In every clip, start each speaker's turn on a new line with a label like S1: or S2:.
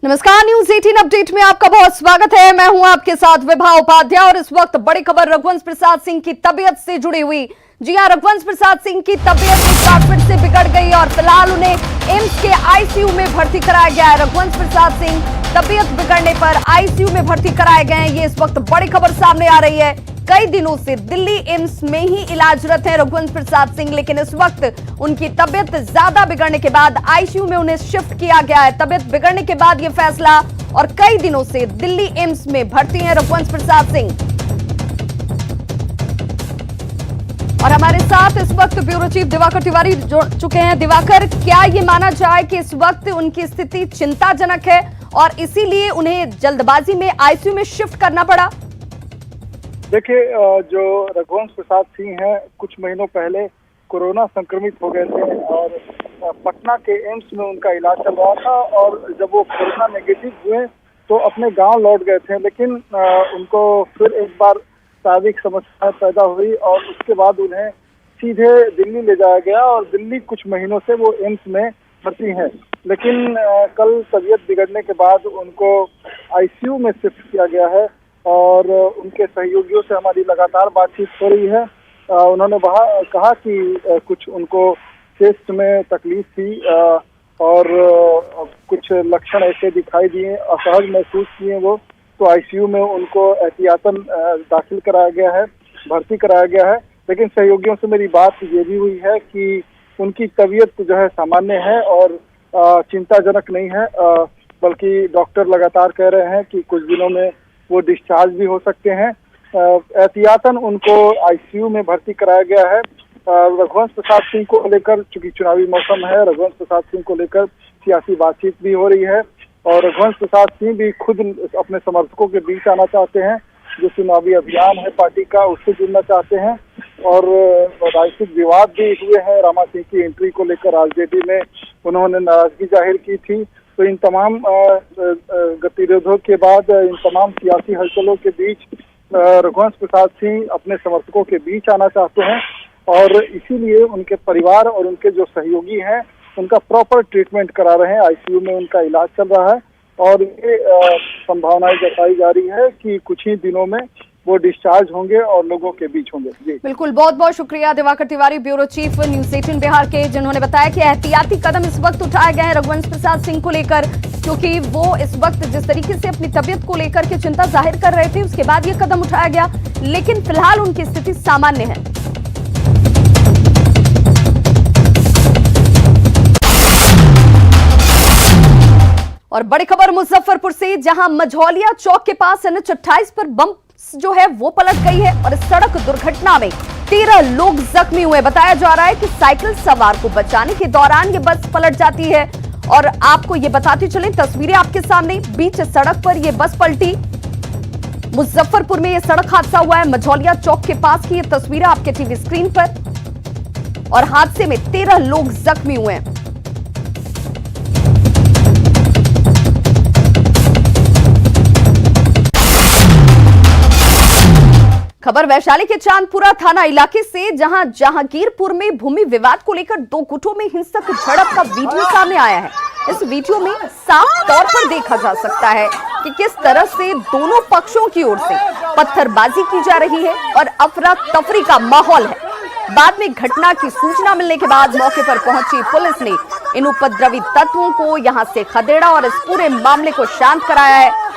S1: नमस्कार, news 18 update में आपका बहुत स्वागत है। मैं हूं आपके साथ विभा उपाध्याय और इस वक्त बड़ी खबर रघुवंश प्रसाद सिंह की तबीयत से जुड़ी हुई। जी हां, रघुवंश प्रसाद सिंह की तबीयत एक बार फिर से बिगड़ गई और फिलहाल उन्हें एम्स के आईसीयू में भर्ती कराया गया है। रघुवंश प्रसाद सिंह तबीयत बिगड़ने पर आईसीयू में भर्ती कराए गए हैं। ये इस वक्त बड़ी खबर सामने आ रही है। कई दिनों से दिल्ली एम्स में ही इलाजरत हैं रघुवंश प्रसाद सिंह, लेकिन इस वक्त उनकी तबीयत ज्यादा बिगड़ने के बाद आईसीयू में उन्हें शिफ्ट किया गया है। तबीयत बिगड़ने के बाद यह फैसला और कई दिनों से दिल्ली एम्स में भर्ती हैं रघुवंश प्रसाद सिंह। और हमारे साथ इस वक्त ब्यूरो चीफ दिवाकर तिवारी जुड़ चुके हैं। दिवाकर, क्या ये माना जाए कि इस वक्त उनकी स्थिति चिंताजनक है और इसीलिए उन्हें जल्दबाजी में आईसीयू में शिफ्ट करना पड़ा?
S2: देखिए, जो रघुवंश प्रसाद सिंह हैं, कुछ महीनों पहले कोरोना संक्रमित हो गए थे और पटना के एम्स में उनका इलाज चल रहा था और जब वो कोरोना नेगेटिव हुए तो अपने गांव लौट गए थे, लेकिन उनको फिर एक बार शारीरिक समस्या पैदा हुई और उसके बाद उन्हें सीधे दिल्ली ले जाया गया और दिल्ली कुछ महीनों से वो एम्स में भर्ती हैं। लेकिन कल तबीयत बिगड़ने के बाद उनको आईसीयू में शिफ्ट किया गया है और उनके सहयोगियों से हमारी लगातार बातचीत हो रही है। उन्होंने कहा कि कुछ उनको चेस्ट में तकलीफ थी और कुछ लक्षण ऐसे दिखाई दिए, असहज महसूस किए वो, तो आईसीयू में उनको एहतियातन दाखिल कराया गया है, भर्ती कराया गया है। लेकिन सहयोगियों से मेरी बात ये भी हुई है कि उनकी तबीयत जो है सामान्य है और चिंताजनक नहीं है, बल्कि डॉक्टर लगातार कह रहे हैं कि कुछ दिनों में वो डिस्चार्ज भी हो सकते हैं। एहतियातन उनको आईसीयू में भर्ती कराया गया है। रघुवंश प्रसाद सिंह को लेकर, चूंकि चुनावी मौसम है, रघुवंश प्रसाद सिंह को लेकर सियासी बातचीत भी हो रही है और रघुवंश प्रसाद सिंह भी खुद अपने समर्थकों के बीच आना चाहते हैं। जो चुनावी अभियान है पार्टी का, उससे जुड़ना चाहते हैं और राजनीतिक विवाद भी हुए हैं। रामा सिंह की एंट्री को लेकर आरजेडी में उन्होंने नाराजगी जाहिर की थी। तो इन तमाम गतिविधियों के बाद, इन तमाम सियासी हलचलों के बीच रघुवंश प्रसाद सिंह अपने समर्थकों के बीच आना चाहते हैं और इसीलिए उनके परिवार और उनके जो सहयोगी हैं उनका प्रॉपर ट्रीटमेंट करा रहे हैं। आईसीयू में उनका इलाज चल रहा है और ये संभावनाएं जताई जा रही है कि कुछ ही दिनों में वो डिस्चार्ज होंगे और लोगों के बीच होंगे। जी
S1: बिल्कुल, बहुत बहुत शुक्रिया Diwakar Tiwari, bureau chief news 18 Bihar के, जिन्होंने बताया कि एहतियाती कदम इस वक्त उठाए गए हैं रघुवंश प्रसाद सिंह को लेकर, क्योंकि वो इस वक्त जिस तरीके से अपनी तबीयत को लेकर के चिंता जाहिर कर रहे थे, उसके बाद ये कदम उठाया गया। लेकिन फिलहाल उनकी स्थिति सामान्य है। और बड़ी खबर मुजफ्फरपुर से, जहां मझौलिया चौक के पास NH 28 पर बम जो है वो पलट गई है और इस सड़क दुर्घटना में 13 लोग जख्मी हुए। बताया जा रहा है कि साइकिल सवार को बचाने के दौरान ये बस पलट जाती है और आपको ये बताते चलें, तस्वीरें आपके सामने, बीच सड़क पर ये बस पलटी। मुजफ्फरपुर में ये सड़क हादसा हुआ है, मझौलिया चौक के पास की ये तस्वीरें आपके टीवी स्क्रीन पर और हादसे में 13 लोग जख्मी हुए हैं। खबर वैशाली के चांदपुरा थाना इलाके से, जहां जहांगीरपुर में भूमि विवाद को लेकर दो गुटों में हिंसक झड़प का वीडियो सामने आया है। इस वीडियो में साफ तौर पर देखा जा सकता है कि किस तरह से दोनों पक्षों की ओर से पत्थरबाजी की जा रही है और अफरा तफरी का माहौल है। बाद में घटना की सूचना मिलने के बाद मौके पर पहुंची पुलिस ने इन उपद्रवी तत्वों को यहां से खदेड़ा और इस पूरे मामले को शांत कराया है।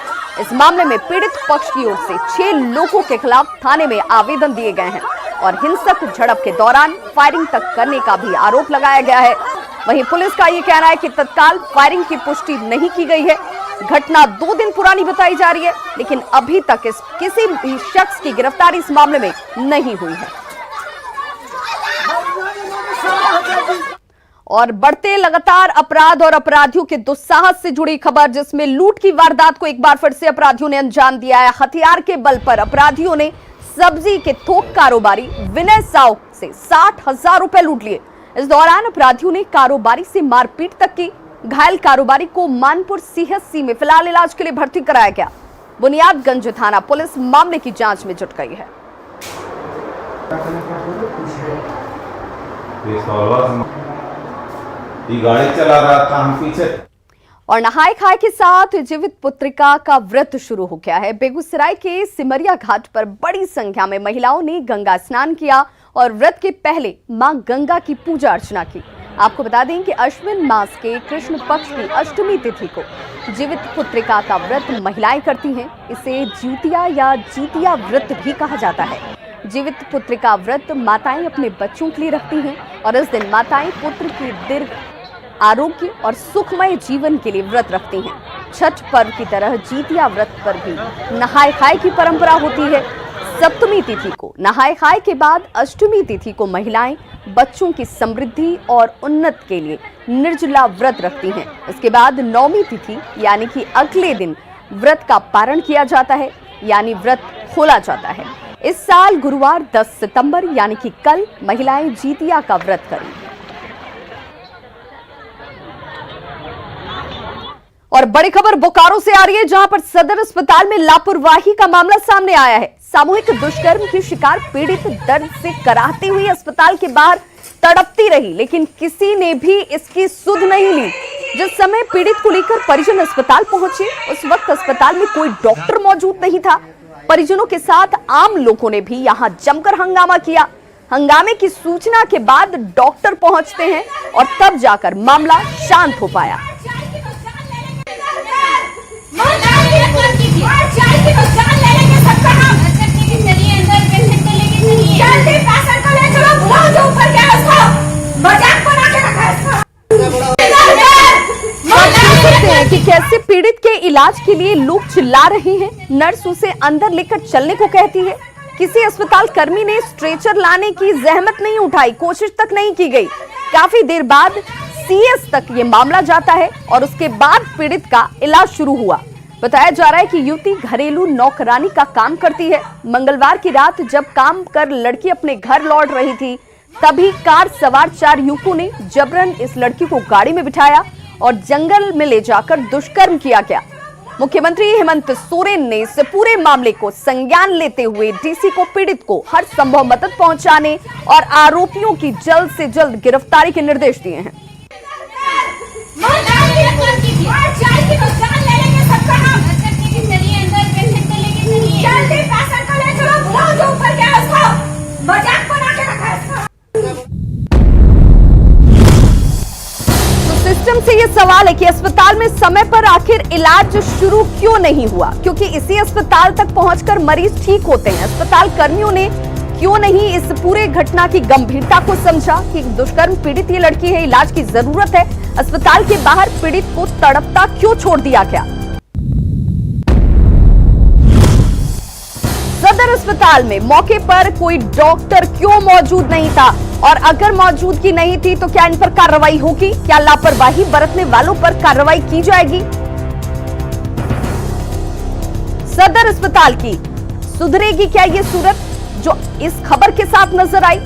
S1: इस मामले में पीड़ित पक्ष की ओर से 6 लोगों के खिलाफ थाने में आवेदन दिए गए हैं और हिंसक झड़प के दौरान फायरिंग तक करने का भी आरोप लगाया गया है। वहीं पुलिस का ये कहना है कि तत्काल फायरिंग की पुष्टि नहीं की गई है। घटना 2 दिन पुरानी बताई जा रही है, लेकिन अभी तक किसी भी शख्स की गिरफ्तारी इस मामले में नहीं हुई है। और बढ़ते लगातार अपराध और अपराधियों के दुस्साहस से जुड़ी खबर, जिसमें लूट की वारदात को एक बार फिर से अपराधियों ने अंजाम दिया है। हथियार के बल पर अपराधियों ने सब्जी के थोक कारोबारी विनय साव से 60,000 रुपए लूट लिए। इस दौरान अपराधियों ने कारोबारी से मारपीट तक की। घायल कारोबारी को मानपुर CHC में फिलहाल इलाज के लिए भर्ती कराया गया। बुनियादगंज थाना पुलिस मामले की जांच में जुट गई है।
S3: गाड़ी चला रहा था, हम पीछे
S1: और नहाय खाए के साथ जीवित पुत्रिका का व्रत शुरू हो गया है। बेगूसराय के सिमरिया घाट पर बड़ी संख्या में महिलाओं ने गंगा स्नान किया और व्रत के पहले मां गंगा की पूजा अर्चना की। आपको बता दें कि अश्विन मास के कृष्ण पक्ष की अष्टमी तिथि को जीवित पुत्रिका का व्रत महिलाएं करती हैं। इसे ज्यूतिया या जीतिया व्रत भी कहा जाता है। जीवित पुत्रिका व्रत माताएं अपने बच्चों के लिए रखती हैं और इस दिन माताएं पुत्र की दीर्घ आरोग्य और सुखमय जीवन के लिए व्रत रखती हैं। छठ पर्व की तरह जीतिया व्रत पर भी नहाय खाए की परंपरा होती है। सप्तमी तिथि को नहाय खाए के बाद अष्टमी तिथि को महिलाएं बच्चों की समृद्धि और उन्नति के लिए निर्जला व्रत रखती हैं। इसके बाद नौमी तिथि यानी कि अगले दिन व्रत का पारण किया जाता है, यानी व्रत खोला जाता है। इस साल गुरुवार 10 सितंबर यानी कि कल महिलाएं जीतिया का व्रत करेंगी। और बड़ी खबर बोकारो से आ रही है, जहां पर सदर अस्पताल में लापरवाही का मामला सामने आया है। सामूहिक दुष्कर्म की शिकार पीड़ित दर्द से कराहती हुई अस्पताल के बाहर तड़पती रही, लेकिन किसी ने भी इसकी सुध नहीं ली। जिस समय पीड़ित को लेकर परिजन अस्पताल पहुंचे, उस वक्त अस्पताल में कोई डॉक्टर मौजूद नहीं था। परिजनों के साथ आम लोगों ने भी यहां जमकर हंगामा किया। हंगामे की सूचना के बाद डॉक्टर पहुंचते हैं और तब जाकर मामला शांत हो पाया। कि कैसे पीड़ित के इलाज के लिए लोग चिल्ला रहे हैं। नर्स उसे अंदर लेकर चलने को कहती है। किसी अस्पताल कर्मी ने स्ट्रेचर लाने की जहमत नहीं उठाई, कोशिश तक नहीं की गई। काफी देर बाद सीएस तक ये मामला जाता है और उसके बाद पीड़ित का इलाज शुरू हुआ। बताया जा रहा है कि युवती घरेलू नौकरानी का काम करती है। मंगलवार की रात जब काम कर लड़की अपने घर लौट रही थी, तभी कार सवार 4 युवकों ने जबरन इस लड़की को गाड़ी में बिठाया और जंगल में ले जाकर दुष्कर्म किया गया। मुख्यमंत्री हेमंत सोरेन ने इस पूरे मामले को संज्ञान लेते हुए डीसी को पीड़ित को हर संभव मदद पहुंचाने और आरोपियों की जल्द से जल्द गिरफ्तारी के निर्देश दिए हैं। सिस्टम से ये सवाल है कि अस्पताल में समय पर आखिर इलाज शुरू क्यों नहीं हुआ, क्योंकि इसी अस्पताल तक पहुंचकर मरीज ठीक होते हैं। अस्पताल कर्मियों ने क्यों नहीं इस पूरे घटना की गंभीरता को समझा कि दुष्कर्म पीड़ित ये लड़की है, इलाज की जरूरत है। अस्पताल के बाहर पीड़ित को तड़पता क्यों छोड़ दिया गया। सदर अस्पताल में मौके पर कोई डॉक्टर क्यों मौजूद नहीं था, और अगर मौजूदगी नहीं थी तो क्या इन पर कार्रवाई होगी? क्या लापरवाही बरतने वालों पर कार्रवाई की जाएगी? सदर अस्पताल की सुधरेगी क्या ये सूरत जो इस खबर के साथ नजर आई?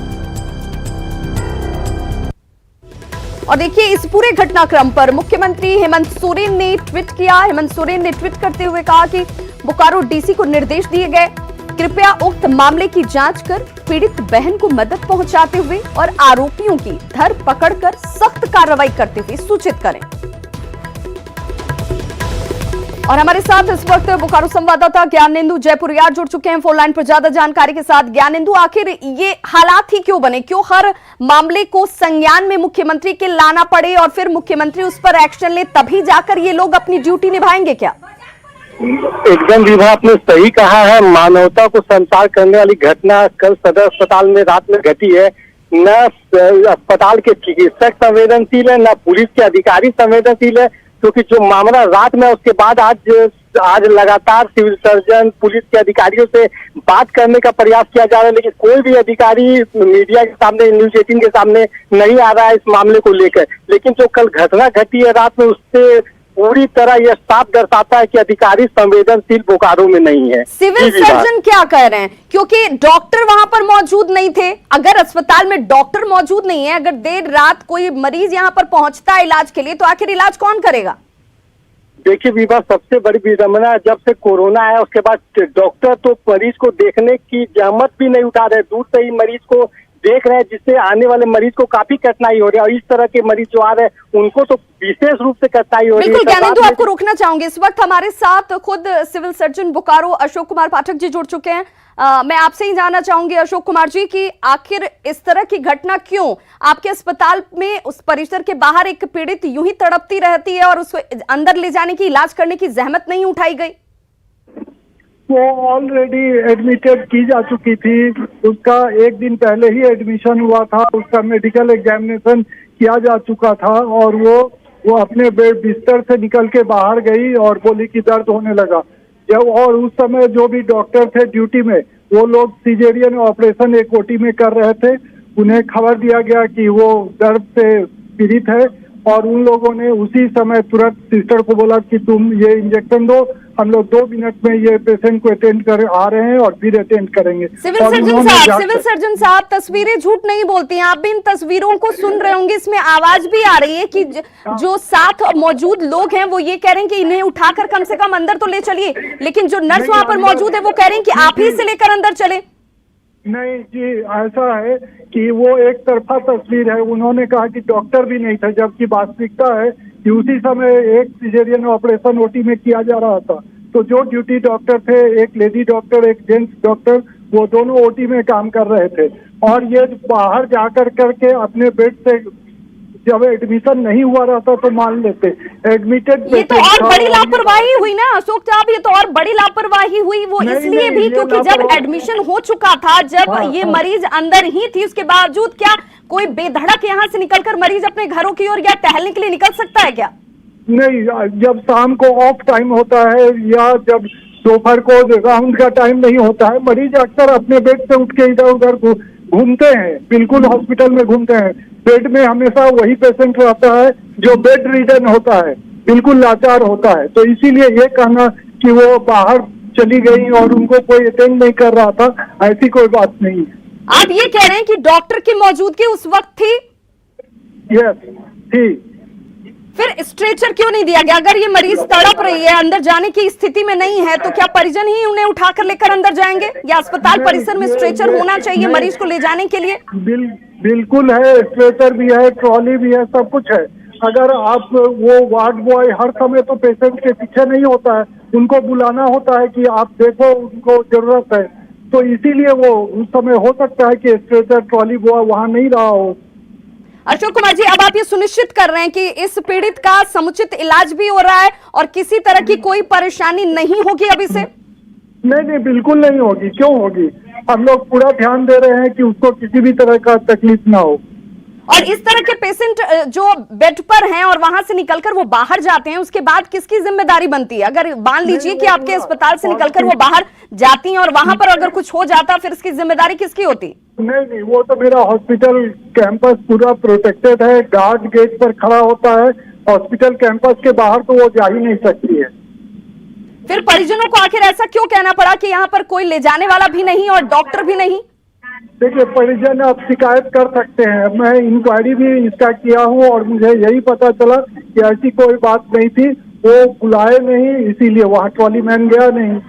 S1: और देखिए, इस पूरे घटनाक्रम पर मुख्यमंत्री हेमंत सोरेन ने ट्वीट किया। हेमंत सोरेन ने ट्वीट करते हुए कहा कि बोकारो डीसी को निर्देश दिए गए, कृपया उक्त मामले की जांच कर पीड़ित बहन को मदद पहुंचाते हुए और आरोपियों की धर पकड़कर सख्त कार्रवाई करते हुए सूचित करें। और हमारे साथ इस वक्त बोकारो संवाददाता ज्ञानेंदु जयपुरिया जुड़ चुके हैं फोन लाइन पर ज्यादा जानकारी के साथ। ज्ञानेंदु, आखिर ये हालात ही क्यों बने, क्यों हर मामले को संज्ञान में मुख्यमंत्री के लाना पड़े और फिर मुख्यमंत्री उस पर एक्शन ले, तभी जाकर ये लोग अपनी ड्यूटी निभाएंगे क्या?
S3: एकदम विभा, आपने सही कहा है। मानवता को संचार करने वाली घटना कल सदर अस्पताल में रात में घटी है। न अस्पताल के चिकित्सक संवेदनशील है, न पुलिस के अधिकारी संवेदनशील है, क्योंकि जो मामला रात में उसके बाद आज लगातार सिविल सर्जन, पुलिस के अधिकारियों से बात करने का प्रयास किया जा रहा है, लेकिन कोई भी अधिकारी मीडिया के सामने, न्यूज 18 के सामने नहीं आ रहा है इस मामले को लेकर। लेकिन जो कल घटना घटी है रात में, उससे पूरी तरह यह साफ दर्शाता है कि अधिकारी संवेदनशील बोकारो में नहीं है।
S1: सिविल सर्जन क्या कह रहे हैं, क्योंकि डॉक्टर वहां पर मौजूद नहीं थे। अगर अस्पताल में डॉक्टर मौजूद नहीं है, अगर देर रात कोई मरीज यहां पर पहुंचता है इलाज के लिए, तो आखिर इलाज कौन करेगा?
S3: देखिए विभा, सबसे बड़ी विडंबना, जब से कोरोना आया उसके बाद डॉक्टर तो मरीज को देखने की जहमत भी नहीं उठा रहे, दूर से ही मरीज को देख रहे हैं, जिससे आने वाले मरीज को काफी कठिनाई हो रही है। और इस तरह के मरीज जो आ रहे हैं उनको तो विशेष रूप से कठिनाई हो रही है।
S1: बिल्कुल ज्ञानेंदु, आपको रोकना चाहूंगी। इस वक्त हमारे साथ खुद सिविल सर्जन बोकारो अशोक कुमार पाठक जी जुड़ चुके हैं। मैं आपसे ही जानना चाहूंगी अशोक कुमार जी कि आखिर इस तरह की घटना क्यों आपके अस्पताल में उस परिसर के बाहर एक पीड़ित यूं ही तड़पती रहती है और उसको अंदर ले जाने की, इलाज करने की जहमत नहीं उठाई गई?
S2: वो ऑलरेडी एडमिटेड की जा चुकी थी। उसका एक दिन पहले ही एडमिशन हुआ था, उसका मेडिकल एग्जामिनेशन किया जा चुका था और वो अपने बेड बिस्तर से निकल के बाहर गई और बोली कि दर्द होने लगा। जब और उस समय जो भी डॉक्टर थे ड्यूटी में, वो लोग सिजेरियन ऑपरेशन एक ओटी में कर रहे थे। उन्हें खबर दिया गया कि वो दर्द से पीड़ित है और उन लोगों ने उसी समय तुरंत सिस्टर को बोला कि तुम ये इंजेक्शन दो, हम लोग 2 मिनट में ये पेशेंट को अटेंड कर आ रहे हैं और फिर अटेंड करेंगे।
S1: सिविल सर्जन साहब, तस्वीरें झूठ नहीं बोलती हैं। आप भी इन तस्वीरों को सुन रहे होंगे, इसमें आवाज भी आ रही है कि जो साथ मौजूद लोग हैं वो ये कह रहे हैं कि इन्हें उठाकर कम से कम अंदर तो ले चलिए, लेकिन जो नर्स वहां पर मौजूद है वो कह रहे हैं कि आप ही से लेकर अंदर चले।
S2: नहीं जी, ऐसा है कि वो एक तरफा तस्वीर है। उन्होंने कहा कि डॉक्टर भी नहीं था, जबकि वास्तविकता है कि उसी समय एक सिजेरियन ऑपरेशन ओटी में किया जा रहा था। तो जो ड्यूटी डॉक्टर थे, एक लेडी डॉक्टर एक जेंट्स डॉक्टर, वो दोनों ओटी में काम कर रहे थे। और ये बाहर जाकर करके अपने बेड से जब एडमिशन नहीं हुआ रहता तो मान लेते एडमिटेड।
S1: ये तो और बड़ी लापरवाही हुई ना अशोक साहब, ये तो और बड़ी लापरवाही हुई। वो इसलिए भी क्योंकि जब एडमिशन हो चुका था, जब ये मरीज अंदर ही थी, उसके बावजूद क्या कोई बेधड़क यहाँ से निकलकर मरीज अपने घरों की ओर या टहलने के लिए निकल सकता है क्या?
S2: नहीं, जब शाम को ऑफ टाइम होता है या जब दोपहर को राउंड का टाइम नहीं होता है, मरीज अक्सर अपने बेड से उठ के इधर उधर घूमते हैं। बिल्कुल हॉस्पिटल में घूमते हैं। बेड में हमेशा वही पेशेंट रहता है जो बेड रिडन होता है, बिल्कुल लाचार होता है। तो इसीलिए ये कहना कि वो बाहर चली गई और उनको कोई अटेंड नहीं कर रहा था, ऐसी कोई बात नहीं है।
S1: आप ये कह रहे हैं कि डॉक्टर की मौजूदगी उस वक्त थी?
S2: यस, थी।
S1: फिर स्ट्रेचर क्यों नहीं दिया गया? अगर ये मरीज तड़प रही है, अंदर जाने की स्थिति में नहीं है, तो क्या परिजन ही उन्हें उठाकर लेकर अंदर जाएंगे या अस्पताल परिसर में स्ट्रेचर होना चाहिए मरीज को ले जाने के लिए?
S2: बिल्कुल है, स्ट्रेचर भी है, ट्रॉली भी है, सब कुछ है। अगर आप वो वार्ड बॉय हर समय तो पेशेंट के पीछे नहीं होता है, उनको बुलाना होता है कि आप देखो उनको जरूरत है। तो इसीलिए वो उस समय हो सकता है कि स्ट्रेचर ट्रॉली बॉय वहां नहीं रहा हो।
S1: अशोक कुमार जी, अब आप ये सुनिश्चित कर रहे हैं कि इस पीड़ित का समुचित इलाज भी हो रहा है और किसी तरह की कोई परेशानी नहीं होगी अभी से?
S2: नहीं, बिल्कुल नहीं होगी। क्यों होगी? हम लोग पूरा ध्यान दे रहे हैं कि उसको किसी भी तरह का तकलीफ ना हो।
S1: और इस तरह के पेशेंट जो बेड पर हैं और वहां से निकलकर वो बाहर जाते हैं, उसके बाद किसकी जिम्मेदारी बनती है? अगर मान लीजिए कि आपके अस्पताल से निकलकर वो बाहर जाती हैं और वहां पर अगर कुछ हो जाता, फिर इसकी जिम्मेदारी किसकी होती?
S2: नहीं, वो तो मेरा हॉस्पिटल कैंपस पूरा प्रोटेक्टेड है, गार्ड गेट पर खड़ा होता है। हॉस्पिटल कैंपस के बाहर तो वो जा ही नहीं सकती है।
S1: फिर परिजनों को आखिर ऐसा क्यों कहना पड़ा कि यहाँ पर कोई ले जाने वाला भी नहीं और डॉक्टर भी नहीं?
S2: देखिए, परिजन आप शिकायत कर सकते हैं। मैं इंक्वायरी भी इसका किया हूँ और मुझे यही पता चला कि ऐसी कोई बात नहीं थी। वो बुलाए नहीं, इसीलिए वहाँ ट्रॉली मैन गया नहीं।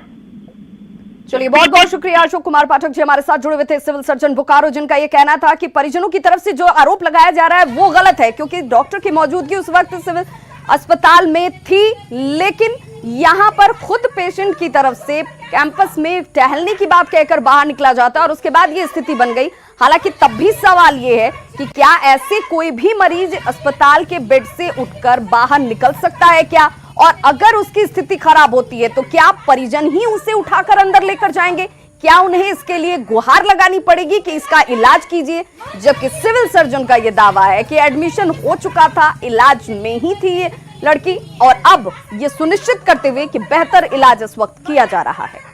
S1: चलिए, बहुत बहुत शुक्रिया अशोक कुमार पाठक जी हमारे साथ जुड़े हुए थे, सिविल सर्जन बोकारो, जिनका ये कहना था कि परिजनों की तरफ से जो आरोप लगाया जा रहा है वो गलत है, क्योंकि डॉक्टर की मौजूदगी उस वक्त सिविल अस्पताल में थी, लेकिन यहाँ पर खुद पेशेंट की तरफ से कैंपस में टहलने की बात कहकर बाहर निकला जाता है और उसके बाद ये स्थिति बन गई। हालांकि तब भी सवाल ये है कि क्या ऐसे कोई भी मरीज अस्पताल के बेड से उठकर बाहर निकल सकता है क्या? और अगर उसकी स्थिति खराब होती है तो क्या परिजन ही उसे उठाकर अंदर लेकर जाएंगे? क्या उन्हें इसके लिए गुहार लगानी पड़ेगी कि इसका इलाज कीजिए? जबकि सिविल सर्जन का यह दावा है कि एडमिशन हो चुका था, इलाज में ही थी ये लड़की, और अब ये सुनिश्चित करते हुए कि बेहतर इलाज इस वक्त किया जा रहा है।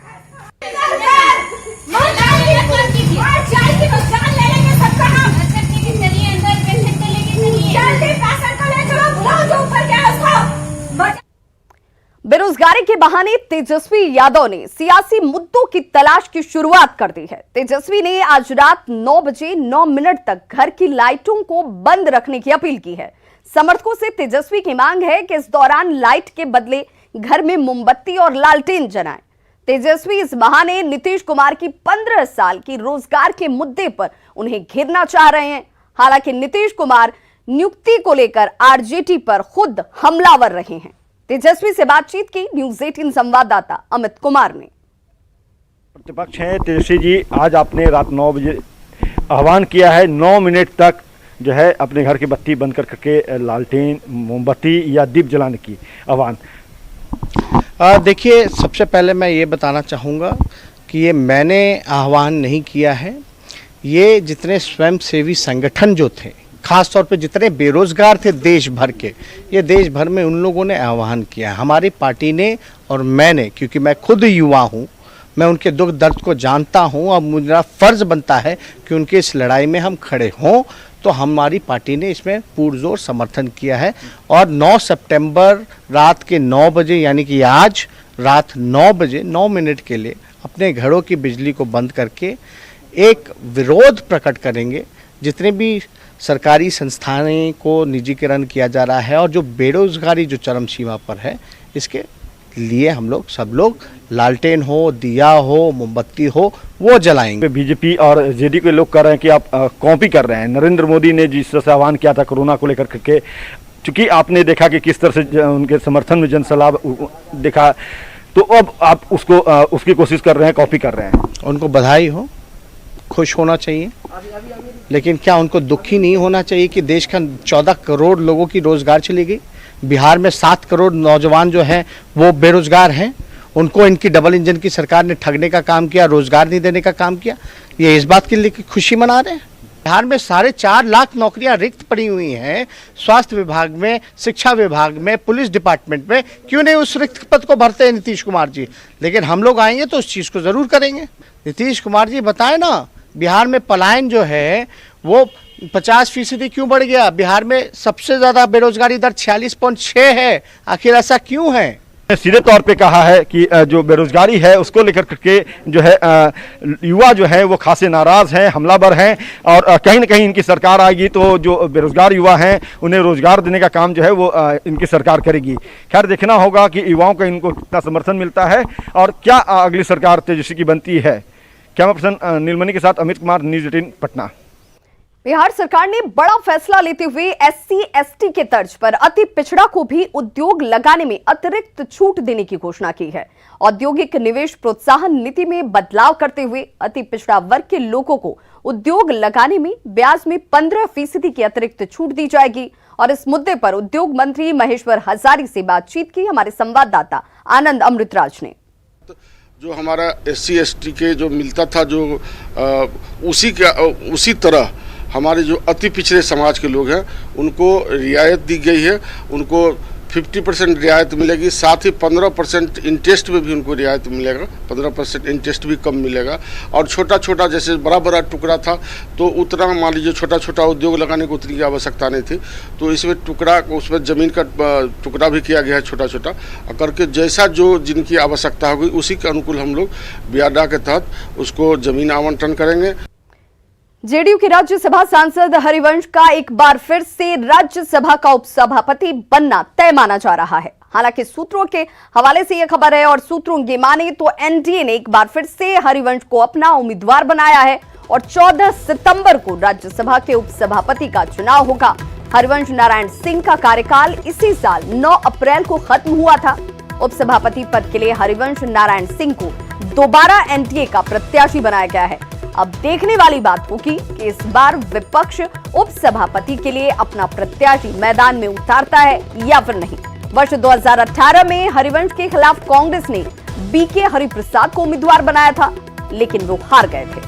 S1: बेरोजगारी के बहाने तेजस्वी यादव ने सियासी मुद्दों की तलाश की शुरुआत कर दी है। तेजस्वी ने आज रात 9 बजे 9 मिनट तक घर की लाइटों को बंद रखने की अपील की है। समर्थकों से तेजस्वी की मांग है कि इस दौरान लाइट के बदले घर में मोमबत्ती और लालटेन जलाएं। तेजस्वी इस बहाने नीतीश कुमार की 15 साल की रोजगार के मुद्दे पर उन्हें घेरना चाह रहे हैं। हालांकि नीतीश कुमार नियुक्ति को लेकर आरजेडी पर खुद हमलावर रहे हैं। तेजस्वी से बातचीत की न्यूज 18 संवाददाता अमित कुमार ने।
S4: प्रतिपक्ष हैं तेजस्वी जी, आज आपने रात 9 बजे आह्वान किया है 9 मिनट तक जो है अपने घर की बत्ती बंद करके लालटेन, मोमबत्ती या दीप जलाने की आह्वान।
S5: देखिए, सबसे पहले मैं ये बताना चाहूँगा कि ये मैंने आह्वान नहीं किया है। ये जितने स्वयंसेवी संगठन जो थे, खास तौर पे जितने बेरोजगार थे देश भर के, ये देश भर में उन लोगों ने आह्वान किया है। हमारी पार्टी ने और मैंने, क्योंकि मैं खुद युवा हूँ, मैं उनके दुख दर्द को जानता हूँ और मेरा फ़र्ज़ बनता है कि उनके इस लड़ाई में हम खड़े हों, तो हमारी पार्टी ने इसमें पुरजोर समर्थन किया है। और 9 सितंबर रात के 9 बजे, यानी कि आज रात 9 बजे 9 मिनट के लिए अपने घरों की बिजली को बंद करके एक विरोध प्रकट करेंगे। जितने भी सरकारी संस्थानों को निजीकरण किया जा रहा है और जो बेरोजगारी जो चरम सीमा पर है, इसके लिए हम लोग सब लोग लालटेन हो, दिया हो, मोमबत्ती हो, वो जलाएंगे।
S4: बीजेपी और जेडी के लोग कह रहे हैं कि आप कॉपी कर रहे हैं। नरेंद्र मोदी ने जिस तरह से आह्वान किया था कोरोना को लेकर के, चूंकि आपने देखा कि किस तरह से उनके समर्थन में जनसलाब देखा, तो अब आप उसको उसकी कोशिश कर रहे हैं, कॉपी कर रहे हैं।
S5: उनको बधाई हो, खुश होना चाहिए, लेकिन क्या उनको दुखी नहीं होना चाहिए कि देश का 14 करोड़ लोगों की रोजगार चली गई। बिहार में 7 करोड़ नौजवान जो हैं वो बेरोजगार हैं। उनको इनकी डबल इंजन की सरकार ने ठगने का काम किया, रोजगार नहीं देने का काम किया। ये इस बात के लिए खुशी मना रहे हैं। बिहार में 4.5 लाख नौकरियां रिक्त पड़ी हुई हैं, स्वास्थ्य विभाग में, शिक्षा विभाग में, पुलिस डिपार्टमेंट में। क्यों नहीं उस रिक्त पद को भरते हैं नीतीश कुमार जी? लेकिन हम लोग आएंगे तो उस चीज़ को ज़रूर करेंगे। नीतीश कुमार जी बताएं ना, बिहार में पलायन जो है वो 50% क्यों बढ़ गया? बिहार में सबसे ज़्यादा बेरोजगारी दर 46.6 है। आखिर ऐसा क्यों है?
S4: सीधे तौर पे कहा है कि जो बेरोजगारी है उसको लेकर के जो है युवा जो है वो खासे नाराज हैं, हमलावर हैं, और कहीं ना कहीं इनकी सरकार आएगी तो जो बेरोजगार युवा हैं उन्हें रोजगार देने का काम जो है वो इनकी सरकार करेगी। खैर, देखना होगा कि युवाओं का इनको कितना समर्थन मिलता है और क्या अगली सरकार तेजस्वी की बनती है। कैमरा पर्सन नीलमणि के साथ अमित कुमार, न्यूज़ 18 पटना।
S1: बिहार सरकार ने बड़ा फैसला लेते हुए SC/ST के तर्ज पर अति पिछड़ा को भी उद्योग लगाने में अतिरिक्त छूट देने की घोषणा की है। औद्योगिक निवेश प्रोत्साहन नीति में बदलाव करते हुए अति पिछड़ा वर्ग के लोगों को उद्योग लगाने में ब्याज में 15% की अतिरिक्त छूट दी जाएगी। और इस मुद्दे पर उद्योग मंत्री महेश्वर हजारी से बातचीत की हमारे संवाददाता आनंद अमृतराज ने।
S6: जो हमारा SC/ST के जो मिलता था, जो उसी तरह हमारे जो अति पिछड़े समाज के लोग हैं उनको रियायत दी गई है। उनको 50% रियायत मिलेगी, साथ ही 15% इंटरेस्ट में भी उनको रियायत मिलेगा। 15% इंटरेस्ट भी कम मिलेगा। और छोटा छोटा जैसे बड़ा टुकड़ा था तो उतना, मान लीजिए छोटा छोटा उद्योग लगाने को उतनी की आवश्यकता नहीं थी, तो इसमें टुकड़ा, उसमें ज़मीन का टुकड़ा भी किया गया है छोटा छोटा करके। जैसा जो जिनकी आवश्यकता होगी उसी के अनुकूल हम लोग ब्याडा के तहत उसको ज़मीन आवंटन करेंगे।
S1: जेडीयू के राज्यसभा सांसद हरिवंश का एक बार फिर से राज्यसभा का उपसभापति बनना तय माना जा रहा है। हालांकि सूत्रों के हवाले से यह खबर है और सूत्रों की माने तो एनडीए ने एक बार फिर से हरिवंश को अपना उम्मीदवार बनाया है और 14 सितंबर को राज्यसभा के उपसभापति का चुनाव होगा। हरिवंश नारायण सिंह का कार्यकाल इसी साल 9 अप्रैल को खत्म हुआ था। उपसभापति पद के लिए हरिवंश नारायण सिंह को दोबारा एनडीए का प्रत्याशी बनाया गया है। अब देखने वाली बात होगी कि इस बार विपक्ष उपसभापति के लिए अपना प्रत्याशी मैदान में उतारता है या फिर नहीं। वर्ष 2018 में हरिवंश के खिलाफ कांग्रेस ने बीके हरिप्रसाद को उम्मीदवार बनाया था, लेकिन वो हार गए थे।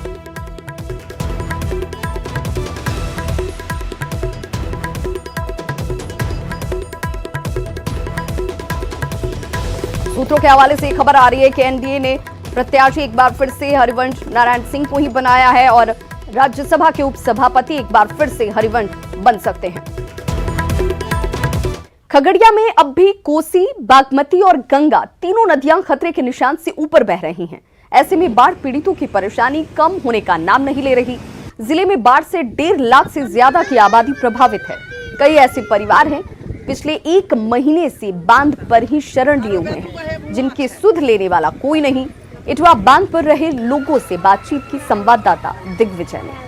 S1: सूत्रों के हवाले से खबर आ रही है कि एनडीए ने प्रत्याशी एक बार फिर से हरिवंश नारायण सिंह को ही बनाया है और राज्यसभा के उपसभापति एक बार फिर से हरिवंश बन सकते हैं। खगड़िया में अब भी कोसी, बागमती और गंगा तीनों नदियां खतरे के निशान से ऊपर बह रही हैं। ऐसे में बाढ़ पीड़ितों की परेशानी कम होने का नाम नहीं ले रही। जिले में बाढ़ से 1.5 लाख से ज्यादा की आबादी प्रभावित है। कई ऐसे परिवार हैं पिछले 1 महीने से बांध पर ही शरण लिए हुए हैं, जिनकी सुध लेने वाला कोई नहीं। इटवा बांध पर रहे लोगों से बातचीत की संवाददाता दिग्विजय ने।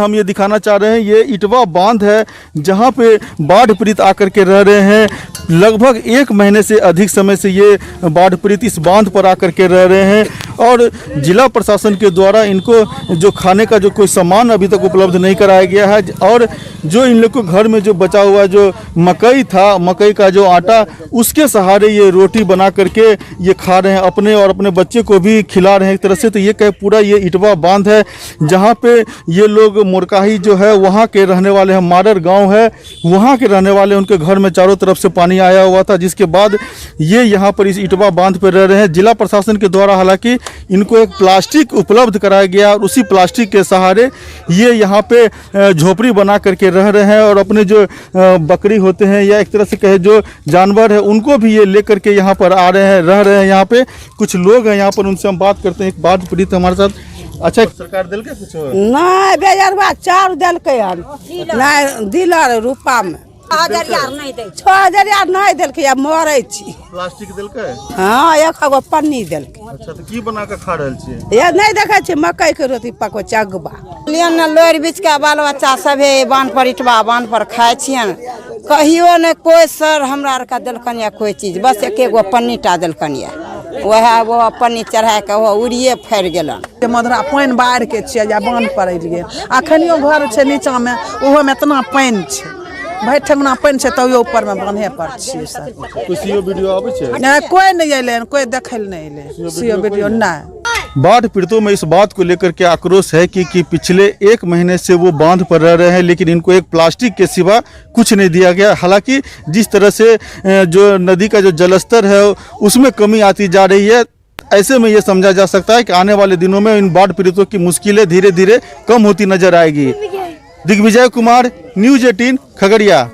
S7: हम ये दिखाना चाह रहे हैं, ये इटवा बांध है जहां पे बाढ़ पीड़ित आकर के रह रहे हैं। लगभग 1 महीने से अधिक समय से ये बाढ़ पीड़ित इस बांध पर आकर के रह रहे हैं और जिला प्रशासन के द्वारा इनको जो खाने का जो कोई सामान अभी तक उपलब्ध नहीं कराया गया है और जो इन लोग को घर में जो बचा हुआ जो मकई था, मकई का जो आटा, उसके सहारे ये रोटी बना करके ये खा रहे हैं, अपने और अपने बच्चे को भी खिला रहे हैं एक तरह से। तो ये कहे पूरा ये इटवा बांध है जहाँ पे ये लोग मोरकाही जो है वहाँ के रहने वाले हैं, मारर गांव है वहाँ के रहने वाले, उनके घर में चारों तरफ से पानी आया हुआ था, जिसके बाद ये यहाँ पर इस इटवा बांध पर रह रहे हैं। जिला प्रशासन के द्वारा हालांकि इनको एक प्लास्टिक उपलब्ध कराया गया और उसी प्लास्टिक के सहारे ये यहाँ पे झोपड़ी बना करके रह रहे हैं और अपने जो बकरी होते हैं या एक तरह से कहे जो जानवर है उनको भी ये लेकर के यहाँ पर आ रहे हैं, रह रहे हैं। यहाँ पे कुछ लोग हैं, यहाँ पर उनसे हम बात करते हैं। एक बाढ़ पीड़ित हमारे साथ। अच्छा, सरकार दिल के कुछ
S8: नहीं बेजरवा चार दिल के नहीं दिल रूपा में 6,000 नहीं दिल के मरे छी।
S7: प्लास्टिक दिल के?
S8: हाँ, एक पन्नी दिल के।
S7: अच्छा, तो की बना के खा रहे छी?
S8: ये नहीं देखे छी मकई के रोटी पको चगबा
S9: लियन लोर बीच के बाल बच्चा सभे बांध पर इटवा बांध पर खाए छियन। कहियो ने कोई सर हमरा आर का दिलकन या कोई चीज, बस एकेगो पन्नी टा दिलकन या वह वो पन्नी चढ़ा के वो उड़िए फैर गेलन।
S8: मधुरा पानि बाढ़ के छियै या बांध पर एलियै, अखनियो घर छै नीचा में, ओहो में इतना पानि छै, भरि ठेंगना पानि छै, तैयो ऊपर में बांधे पर छियै सर।
S7: कोई सीओ वीडियो आबै छै?
S8: नहीं, कोई नहीं अइले, कोई देखै ले नहीं अइले सीओ वीडियो नहीं।
S7: बाढ़ पीड़ितों में इस बात को लेकर के आक्रोश है कि पिछले 1 महीने से वो बांध पर रह रहे हैं, लेकिन इनको एक प्लास्टिक के सिवा कुछ नहीं दिया गया। हालांकि जिस तरह से जो नदी का जो जलस्तर है उसमें कमी आती जा रही है, ऐसे में ये समझा जा सकता है कि आने वाले दिनों में इन बाढ़ पीड़ितों की मुश्किलें धीरे धीरे कम होती नजर आएगी। दिग्विजय कुमार, न्यूज़ 18 खगड़िया।